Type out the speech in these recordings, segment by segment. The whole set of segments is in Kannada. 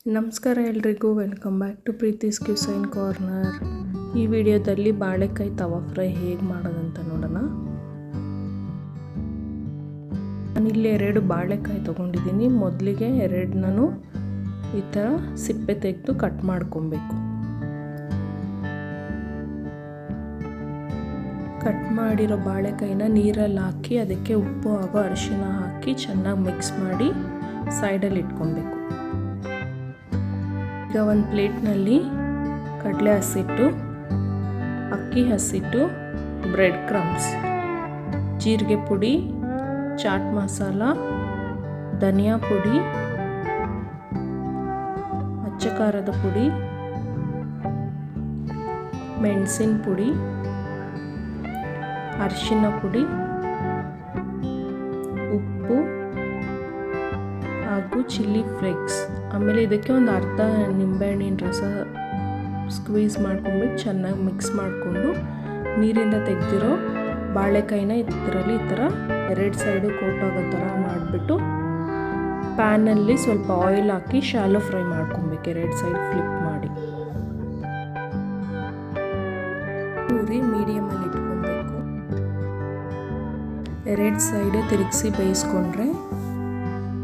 ನಮಸ್ಕಾರ ಎಲ್ರಿಗೂ, welcome back to Preethi's Cuisine Corner. ಈ ವಿಡಿಯೋದಲ್ಲಿ ಬಾಳೆಕಾಯಿ ತವಾ ಫ್ರೈ ಹೇಗೆ ಮಾಡೋದಂತ ನೋಡೋಣ. ನಾನಿಲ್ಲಿ 2 ಬಾಳೆಕಾಯಿ ತೊಗೊಂಡಿದ್ದೀನಿ. ಮೊದಲಿಗೆ 2 ಈ ಥರ ಸಿಪ್ಪೆ ತೆಗೆದು ಕಟ್ ಮಾಡ್ಕೊಬೇಕು. ಕಟ್ ಮಾಡಿರೋ ಬಾಳೆಕಾಯಿನ ನೀರಲ್ಲಿ ಹಾಕಿ ಅದಕ್ಕೆ ಉಪ್ಪು ಹಾಗೂ ಅರಿಶಿನ ಹಾಕಿ ಚೆನ್ನಾಗಿ ಮಿಕ್ಸ್ ಮಾಡಿ ಸೈಡಲ್ಲಿ ಇಟ್ಕೊಬೇಕು. ಈಗ ಒಂದು ಪ್ಲೇಟ್ನಲ್ಲಿ ಕಡಲೆ ಹಸಿಟ್ಟು, ಅಕ್ಕಿ ಹಸಿಟ್ಟು, ಬ್ರೆಡ್ ಕ್ರಮ್ಸ್, ಜೀರಿಗೆ ಪುಡಿ, ಚಾಟ್ ಮಸಾಲ, ಧನಿಯಾ ಪುಡಿ, ಅಚ್ಚ ಖಾರದ ಪುಡಿ, ಮೆಣಸಿನ ಪುಡಿ, ಅರಿಶಿನ ಪುಡಿ, ಉಪ್ಪು ಹಾಗೂ ಚಿಲ್ಲಿ ಫ್ಲೇಕ್ಸ್. ಆಮೇಲೆ ಇದಕ್ಕೆ ಒಂದು ಅರ್ಧ ನಿಂಬೆಹಣ್ಣಿನ ರಸ ಸ್ಕ್ವೀಸ್ ಮಾಡ್ಕೊಂಡ್ಬಿಟ್ಟು ಚೆನ್ನಾಗಿ ಮಿಕ್ಸ್ ಮಾಡಿಕೊಂಡು ನೀರಿಂದ ತೆಗೆದಿರೋ ಬಾಳೆಕಾಯಿನ ಇದರಲ್ಲಿ ಈ ಥರ 2 ಸೈಡು ಕೋಟ್ ಆಗೋ ಥರ ಮಾಡಿಬಿಟ್ಟು ಪ್ಯಾನಲ್ಲಿ ಸ್ವಲ್ಪ ಆಯಿಲ್ ಹಾಕಿ ಶಾಲೋ ಫ್ರೈ ಮಾಡ್ಕೊಬೇಕು. 2 ಸೈಡ್ ಫ್ಲಿಪ್ ಮಾಡಿ ಪೂರಿ ಮೀಡಿಯಮಲ್ಲಿ ಇಟ್ಕೊಬೇಕು. 2 ಸೈಡು ತಿರುಗಿಸಿ ಬೇಯಿಸ್ಕೊಂಡ್ರೆ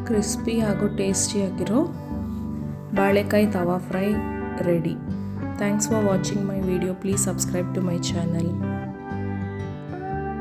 ಕ್ರಿಸ್ಪಿ ಹಾಗೂ ಟೇಸ್ಟಿಯಾಗಿರೋ ಬಾಳೆಕಾಯಿ tawa fry ready. Thanks for watching my video. Please subscribe to my channel.